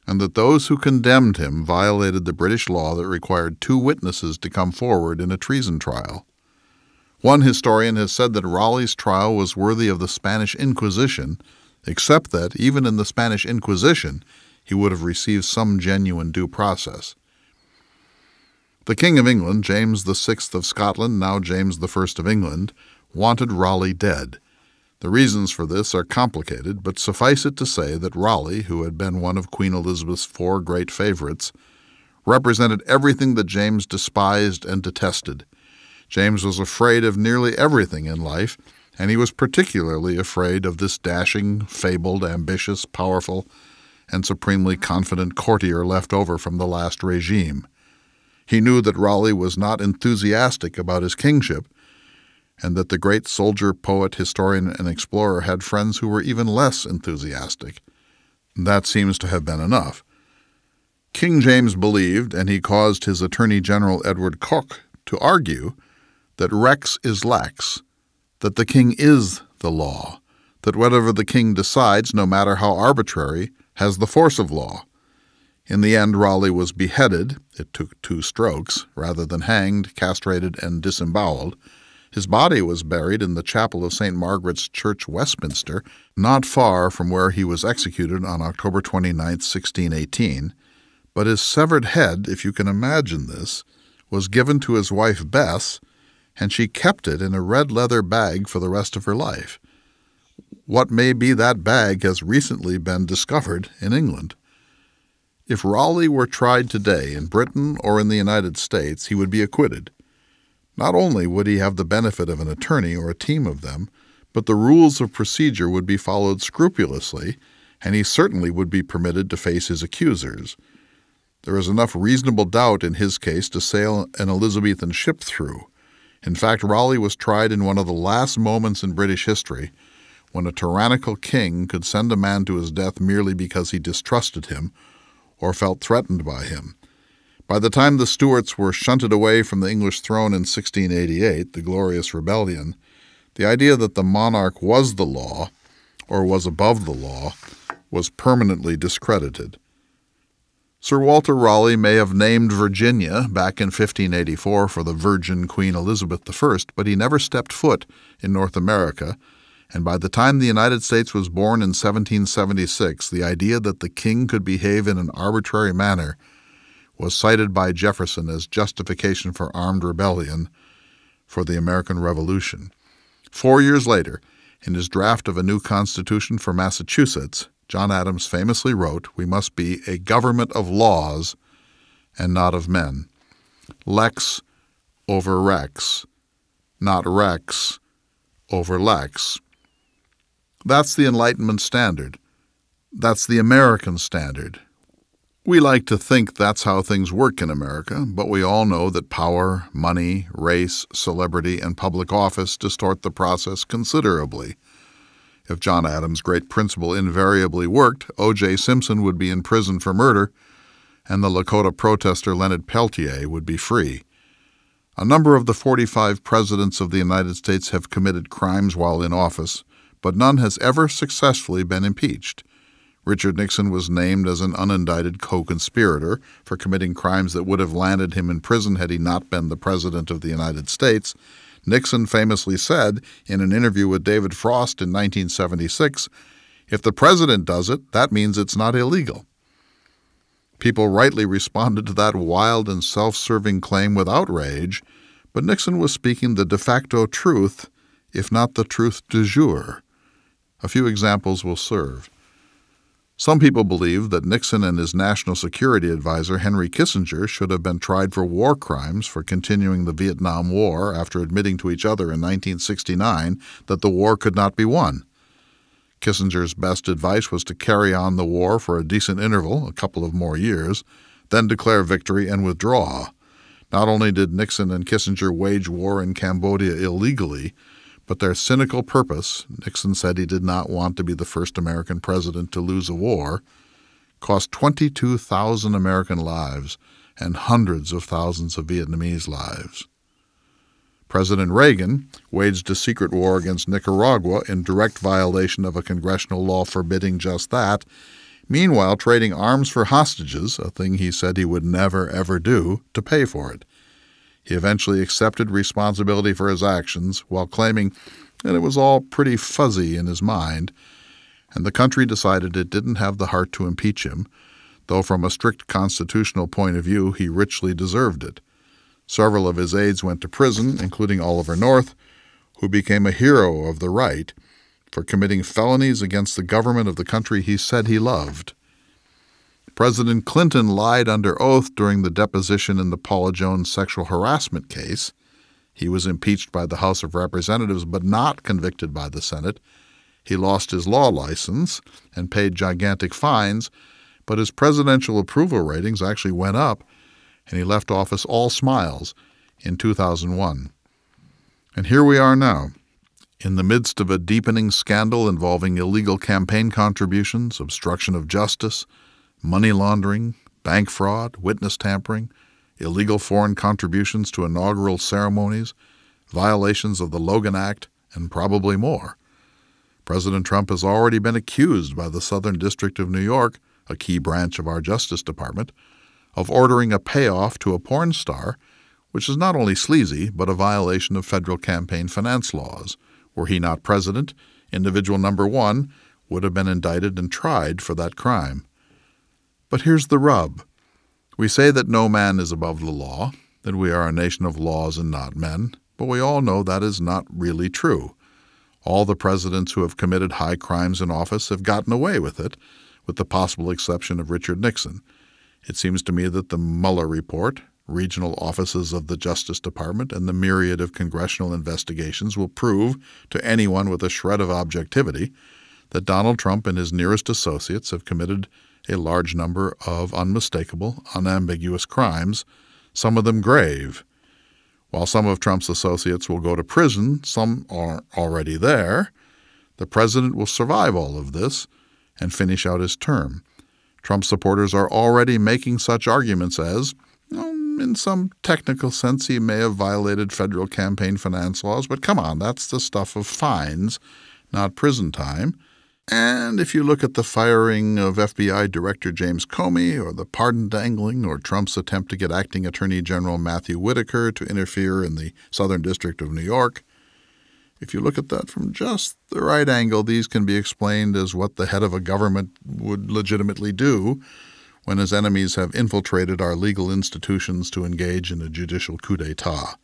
and that those who condemned him violated the British law that required 2 witnesses to come forward in a treason trial. One historian has said that Raleigh's trial was worthy of the Spanish Inquisition, except that, even in the Spanish Inquisition, he would have received some genuine due process. The King of England, James VI of Scotland, now James I of England, wanted Raleigh dead. The reasons for this are complicated, but suffice it to say that Raleigh, who had been one of Queen Elizabeth's 4 great favorites, represented everything that James despised and detested. James was afraid of nearly everything in life, and he was particularly afraid of this dashing, fabled, ambitious, powerful, and supremely confident courtier left over from the last regime. He knew that Raleigh was not enthusiastic about his kingship, and that the great soldier, poet, historian, and explorer had friends who were even less enthusiastic. That seems to have been enough. King James believed, and he caused his Attorney General Edward Coke to argue, that rex is lex, that the king is the law, that whatever the king decides, no matter how arbitrary, has the force of law. In the end, Raleigh was beheaded, it took 2 strokes, rather than hanged, castrated, and disemboweled. His body was buried in the chapel of St. Margaret's Church, Westminster, not far from where he was executed on October 29, 1618, but his severed head, if you can imagine this, was given to his wife Bess, and she kept it in a red leather bag for the rest of her life. What may be that bag has recently been discovered in England. If Raleigh were tried today in Britain or in the United States, he would be acquitted. Not only would he have the benefit of an attorney or a team of them, but the rules of procedure would be followed scrupulously, and he certainly would be permitted to face his accusers. There is enough reasonable doubt in his case to sail an Elizabethan ship through. In fact, Raleigh was tried in one of the last moments in British history when a tyrannical king could send a man to his death merely because he distrusted him or felt threatened by him. By the time the Stuarts were shunted away from the English throne in 1688, the Glorious Rebellion, the idea that the monarch was the law, or was above the law, was permanently discredited. Sir Walter Raleigh may have named Virginia back in 1584 for the Virgin Queen Elizabeth I, but he never stepped foot in North America, and by the time the United States was born in 1776, the idea that the king could behave in an arbitrary manner was cited by Jefferson as justification for armed rebellion for the American Revolution. 4 years later, in his draft of a new constitution for Massachusetts, John Adams famously wrote, "We must be a government of laws and not of men. Lex over rex, not rex over lex." That's the Enlightenment standard. That's the American standard. We like to think that's how things work in America, but we all know that power, money, race, celebrity, and public office distort the process considerably. If John Adams' great principle invariably worked, O.J. Simpson would be in prison for murder, and the Lakota protester Leonard Peltier would be free. A number of the 45 presidents of the United States have committed crimes while in office, but none has ever successfully been impeached. Richard Nixon was named as an unindicted co-conspirator for committing crimes that would have landed him in prison had he not been the President of the United States. Nixon famously said in an interview with David Frost in 1976, "If the President does it, that means it's not illegal." People rightly responded to that wild and self-serving claim with outrage, but Nixon was speaking the de facto truth, if not the truth du jour. A few examples will serve. Some people believe that Nixon and his national security advisor Henry Kissinger should have been tried for war crimes for continuing the Vietnam War after admitting to each other in 1969 that the war could not be won. Kissinger's best advice was to carry on the war for a decent interval, a couple of more years, then declare victory and withdraw. Not only did Nixon and Kissinger wage war in Cambodia illegally, but their cynical purpose, Nixon said he did not want to be the first American president to lose a war, cost 22,000 American lives and hundreds of thousands of Vietnamese lives. President Reagan waged a secret war against Nicaragua in direct violation of a congressional law forbidding just that, meanwhile trading arms for hostages, a thing he said he would never, ever do, to pay for it. He eventually accepted responsibility for his actions while claiming that it was all pretty fuzzy in his mind, and the country decided it didn't have the heart to impeach him, though from a strict constitutional point of view he richly deserved it. Several of his aides went to prison, including Oliver North, who became a hero of the right for committing felonies against the government of the country he said he loved. President Clinton lied under oath during the deposition in the Paula Jones sexual harassment case. He was impeached by the House of Representatives but not convicted by the Senate. He lost his law license and paid gigantic fines, but his presidential approval ratings actually went up, and he left office all smiles in 2001. And here we are now, in the midst of a deepening scandal involving illegal campaign contributions, obstruction of justice, money laundering, bank fraud, witness tampering, illegal foreign contributions to inaugural ceremonies, violations of the Logan Act, and probably more. President Trump has already been accused by the Southern District of New York, a key branch of our Justice Department, of ordering a payoff to a porn star, which is not only sleazy but a violation of federal campaign finance laws. Were he not president, individual number one would have been indicted and tried for that crime. But here's the rub. We say that no man is above the law, that we are a nation of laws and not men, but we all know that is not really true. All the presidents who have committed high crimes in office have gotten away with it, with the possible exception of Richard Nixon. It seems to me that the Mueller report, regional offices of the Justice Department, and the myriad of congressional investigations will prove to anyone with a shred of objectivity that Donald Trump and his nearest associates have committed a large number of unmistakable, unambiguous crimes, some of them grave. While some of Trump's associates will go to prison, some are already there, the president will survive all of this and finish out his term. Trump supporters are already making such arguments as, in some technical sense, he may have violated federal campaign finance laws, but come on, that's the stuff of fines, not prison time. And if you look at the firing of FBI Director James Comey or the pardon dangling or Trump's attempt to get Acting Attorney General Matthew Whitaker to interfere in the Southern District of New York, if you look at that from just the right angle, these can be explained as what the head of a government would legitimately do when his enemies have infiltrated our legal institutions to engage in a judicial coup d'etat.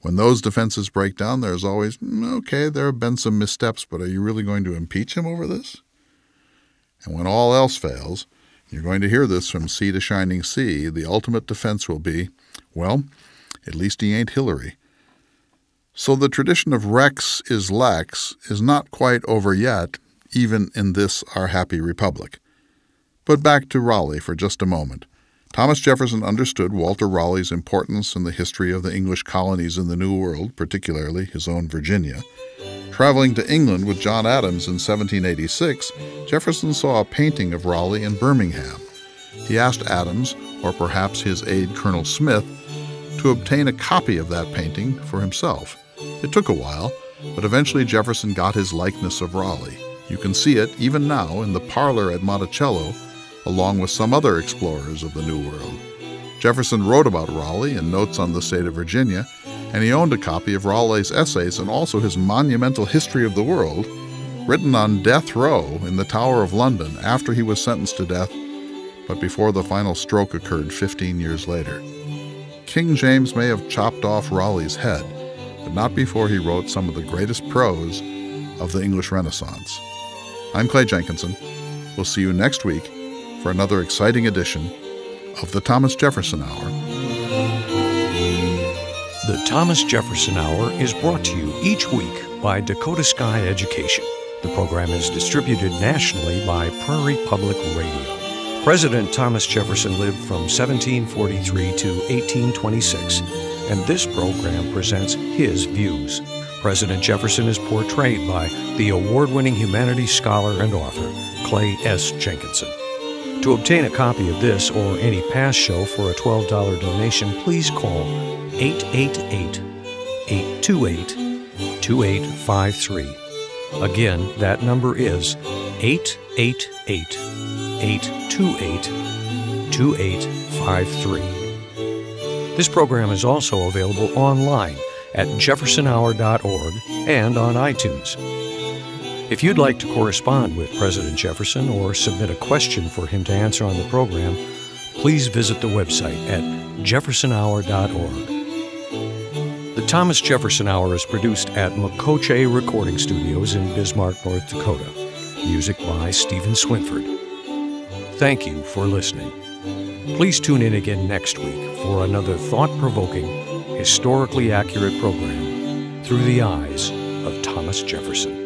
When those defenses break down, there's always, okay, there have been some missteps, but are you really going to impeach him over this? And when all else fails, you're going to hear this from sea to shining sea, the ultimate defense will be, well, at least he ain't Hillary. So the tradition of Rex is Lex is not quite over yet, even in this our happy republic. But back to Raleigh for just a moment. Thomas Jefferson understood Walter Raleigh's importance in the history of the English colonies in the New World, particularly his own Virginia. Traveling to England with John Adams in 1786, Jefferson saw a painting of Raleigh in Birmingham. He asked Adams, or perhaps his aide Colonel Smith, to obtain a copy of that painting for himself. It took a while, but eventually Jefferson got his likeness of Raleigh. You can see it, even now, in the parlor at Monticello, along with some other explorers of the New World. Jefferson wrote about Raleigh in Notes on the State of Virginia, and he owned a copy of Raleigh's essays and also his monumental History of the World, written on death row in the Tower of London after he was sentenced to death, but before the final stroke occurred 15 years later. King James may have chopped off Raleigh's head, but not before he wrote some of the greatest prose of the English Renaissance. I'm Clay Jenkinson. We'll see you next week for another exciting edition of the Thomas Jefferson Hour. The Thomas Jefferson Hour is brought to you each week by Dakota Sky Education. The program is distributed nationally by Prairie Public Radio. President Thomas Jefferson lived from 1743 to 1826, and this program presents his views. President Jefferson is portrayed by the award-winning humanities scholar and author, Clay S. Jenkinson. To obtain a copy of this or any past show for a $12 donation, please call 888-828-2853. Again, that number is 888-828-2853. This program is also available online at jeffersonhour.org and on iTunes. If you'd like to correspond with President Jefferson or submit a question for him to answer on the program, please visit the website at jeffersonhour.org. The Thomas Jefferson Hour is produced at Makoche Recording Studios in Bismarck, North Dakota. Music by Stephen Swinford. Thank you for listening. Please tune in again next week for another thought-provoking, historically accurate program through the eyes of Thomas Jefferson.